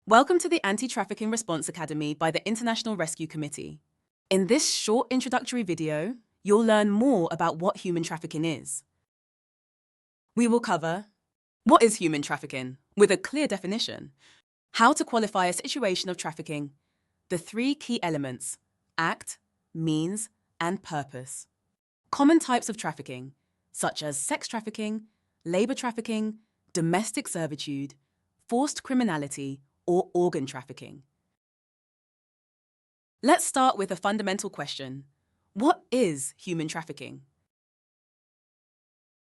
Welcome to the Anti-Trafficking Response Academy by the International Rescue Committee. In this short introductory video, you'll learn more about what human trafficking is. We will cover what is human trafficking, with a clear definition, how to qualify a situation of trafficking, the three key elements, act, means, and purpose. Common types of trafficking, such as sex trafficking, labor trafficking, domestic servitude, forced criminality, or organ trafficking. Let's start with a fundamental question. What is human trafficking?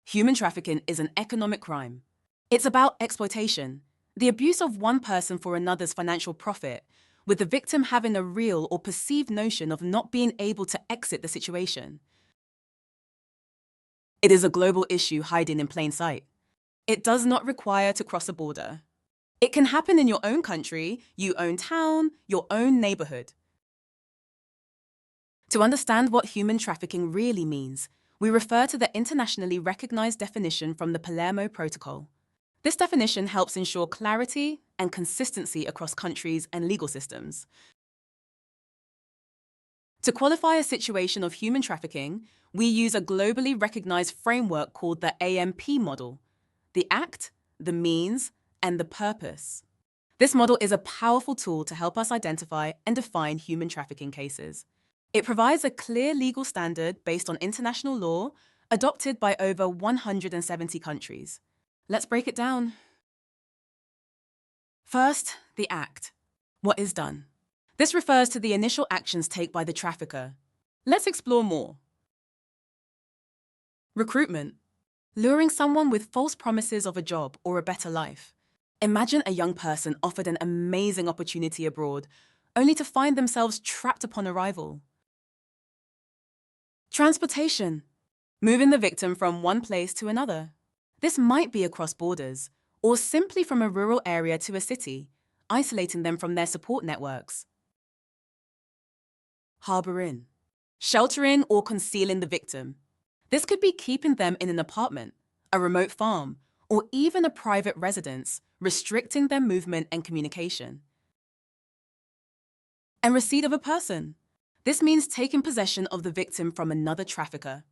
Human trafficking is an economic crime. It's about exploitation, the abuse of one person for another's financial profit, with the victim having a real or perceived notion of not being able to exit the situation. It is a global issue hiding in plain sight. It does not require to cross a border. It can happen in your own country, your own town, your own neighborhood. To understand what human trafficking really means, we refer to the internationally recognized definition from the Palermo Protocol. This definition helps ensure clarity and consistency across countries and legal systems. To qualify a situation of human trafficking, we use a globally recognized framework called the AMP model: the act, the means, and the purpose. This model is a powerful tool to help us identify and define human trafficking cases. It provides a clear legal standard based on international law, adopted by over 170 countries. Let's break it down. First, the act. What is done? This refers to the initial actions taken by the trafficker. Let's explore more. Recruitment. Luring someone with false promises of a job or a better life. Imagine a young person offered an amazing opportunity abroad, only to find themselves trapped upon arrival. Transportation. Moving the victim from one place to another. This might be across borders, or simply from a rural area to a city, isolating them from their support networks. Harboring. Sheltering or concealing the victim. This could be keeping them in an apartment, a remote farm, or even a private residence, restricting their movement and communication. And receipt of a person. This means taking possession of the victim from another trafficker.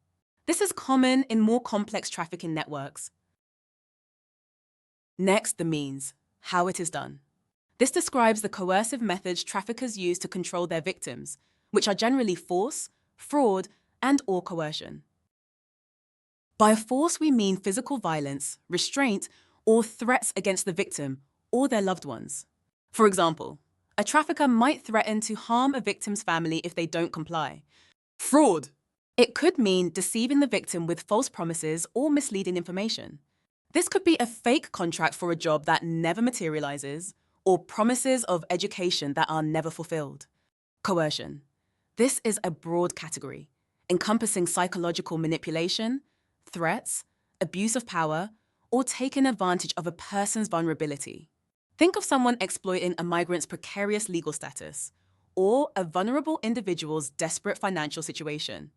This is common in more complex trafficking networks. Next, the means, how it is done. This describes the coercive methods traffickers use to control their victims, which are generally force, fraud, and/or coercion. By force, we mean physical violence, restraint, or threats against the victim or their loved ones. For example, a trafficker might threaten to harm a victim's family if they don't comply. Fraud. It could mean deceiving the victim with false promises or misleading information. This could be a fake contract for a job that never materializes, or promises of education that are never fulfilled. Coercion. This is a broad category, encompassing psychological manipulation, threats, abuse of power, or taking advantage of a person's vulnerability. Think of someone exploiting a migrant's precarious legal status, or a vulnerable individual's desperate financial situation.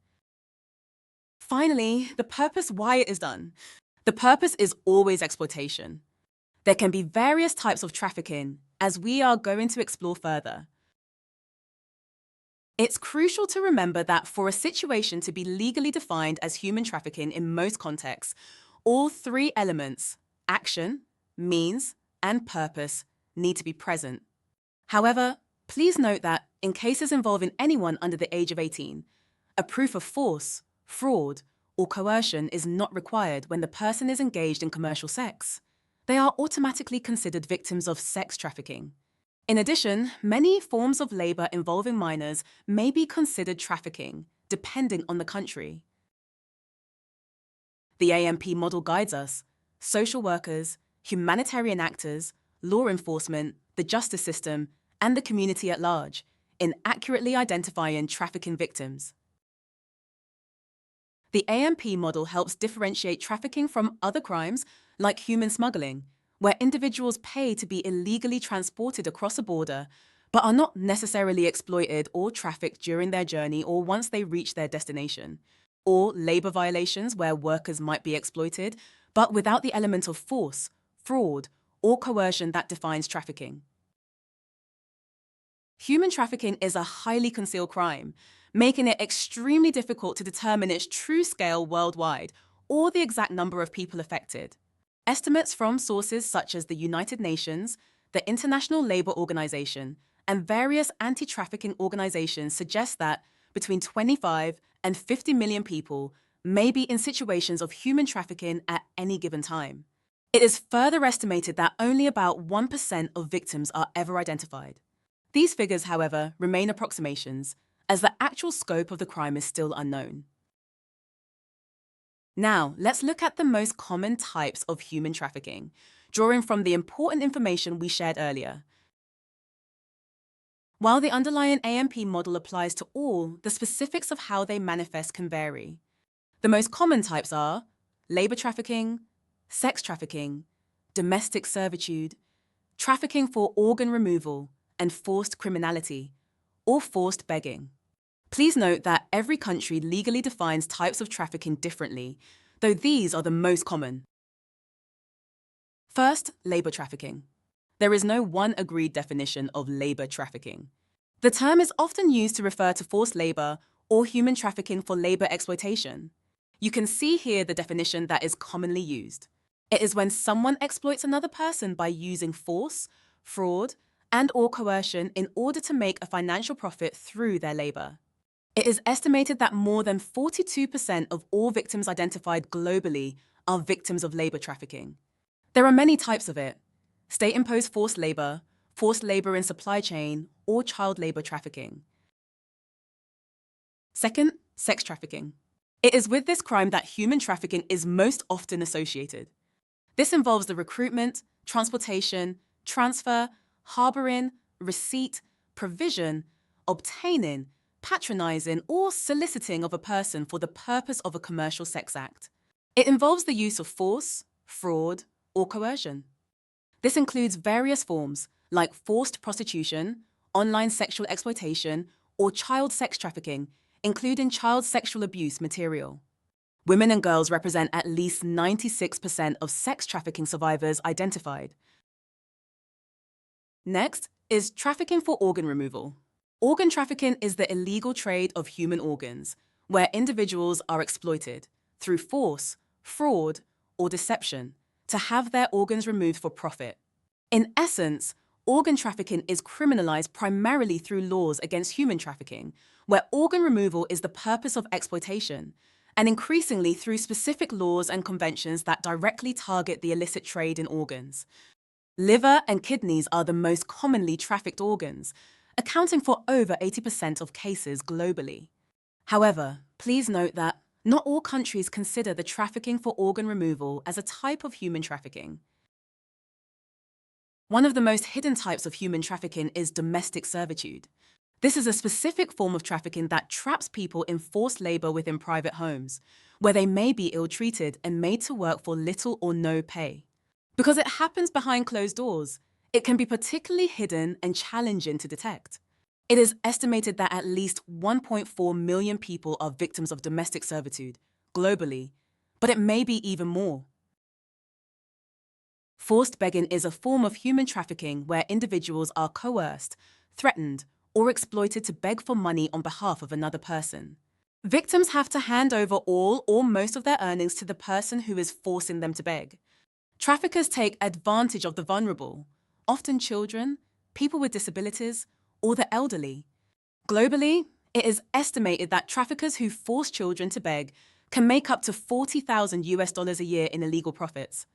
Finally, the purpose why it is done. The purpose is always exploitation. There can be various types of trafficking, as we are going to explore further. It's crucial to remember that for a situation to be legally defined as human trafficking in most contexts, all three elements, action, means, and purpose, need to be present. However, please note that in cases involving anyone under the age of 18, a proof of force, fraud, or coercion is not required when the person is engaged in commercial sex. They are automatically considered victims of sex trafficking. In addition, many forms of labor involving minors may be considered trafficking, depending on the country. The AMP model guides us, social workers, humanitarian actors, law enforcement, the justice system, and the community at large, in accurately identifying trafficking victims. The AMP model helps differentiate trafficking from other crimes like human smuggling, where individuals pay to be illegally transported across a border, but are not necessarily exploited or trafficked during their journey or once they reach their destination, or labor violations where workers might be exploited, but without the element of force, fraud, or coercion that defines trafficking. Human trafficking is a highly concealed crime, making it extremely difficult to determine its true scale worldwide or the exact number of people affected. Estimates from sources such as the United Nations, the International Labour Organization, and various anti-trafficking organizations suggest that between 25 and 50 million people may be in situations of human trafficking at any given time. It is further estimated that only about 1% of victims are ever identified. These figures, however, remain approximations, as the actual scope of the crime is still unknown. Now, let's look at the most common types of human trafficking, drawing from the important information we shared earlier. While the underlying AMP model applies to all, the specifics of how they manifest can vary. The most common types are labor trafficking, sex trafficking, domestic servitude, trafficking for organ removal, and forced criminality, or forced begging. Please note that every country legally defines types of trafficking differently, though these are the most common. First, labor trafficking. There is no one agreed definition of labor trafficking. The term is often used to refer to forced labor or human trafficking for labor exploitation. You can see here the definition that is commonly used. It is when someone exploits another person by using force, fraud, and/or coercion in order to make a financial profit through their labor. It is estimated that more than 42% of all victims identified globally are victims of labor trafficking. There are many types of it: state-imposed forced labor in supply chain, or child labor trafficking. Second, sex trafficking. It is with this crime that human trafficking is most often associated. This involves the recruitment, transportation, transfer, harboring, receipt, provision, obtaining, patronizing, or soliciting of a person for the purpose of a commercial sex act. It involves the use of force, fraud, or coercion. This includes various forms like forced prostitution, online sexual exploitation, or child sex trafficking, including child sexual abuse material. Women and girls represent at least 96% of sex trafficking survivors identified. Next is trafficking for organ removal. Organ trafficking is the illegal trade of human organs, where individuals are exploited through force, fraud, or deception to have their organs removed for profit. In essence, organ trafficking is criminalized primarily through laws against human trafficking, where organ removal is the purpose of exploitation, and increasingly through specific laws and conventions that directly target the illicit trade in organs. Liver and kidneys are the most commonly trafficked organs, accounting for over 80% of cases globally. However, please note that not all countries consider the trafficking for organ removal as a type of human trafficking. One of the most hidden types of human trafficking is domestic servitude. This is a specific form of trafficking that traps people in forced labor within private homes, where they may be ill-treated and made to work for little or no pay. Because it happens behind closed doors, it can be particularly hidden and challenging to detect. It is estimated that at least 1.4 million people are victims of domestic servitude globally, but it may be even more. Forced begging is a form of human trafficking where individuals are coerced, threatened, or exploited to beg for money on behalf of another person. Victims have to hand over all or most of their earnings to the person who is forcing them to beg. Traffickers take advantage of the vulnerable, often children, people with disabilities, or the elderly. Globally, it is estimated that traffickers who force children to beg can make up to $40,000 a year in illegal profits.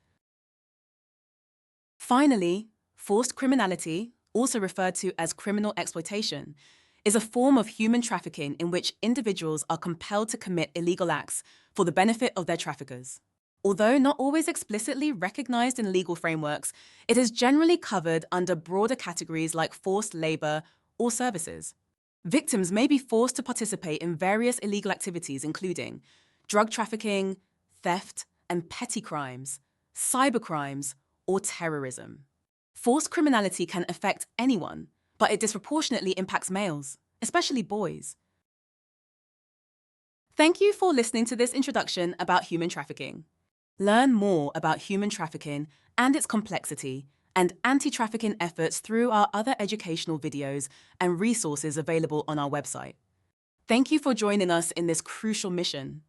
Finally, forced criminality, also referred to as criminal exploitation, is a form of human trafficking in which individuals are compelled to commit illegal acts for the benefit of their traffickers. Although not always explicitly recognized in legal frameworks, it is generally covered under broader categories like forced labor or services. Victims may be forced to participate in various illegal activities including drug trafficking, theft and petty crimes, cybercrimes, or terrorism. Forced criminality can affect anyone, but it disproportionately impacts males, especially boys. Thank you for listening to this introduction about human trafficking. Learn more about human trafficking and its complexity and anti-trafficking efforts through our other educational videos and resources available on our website. Thank you for joining us in this crucial mission.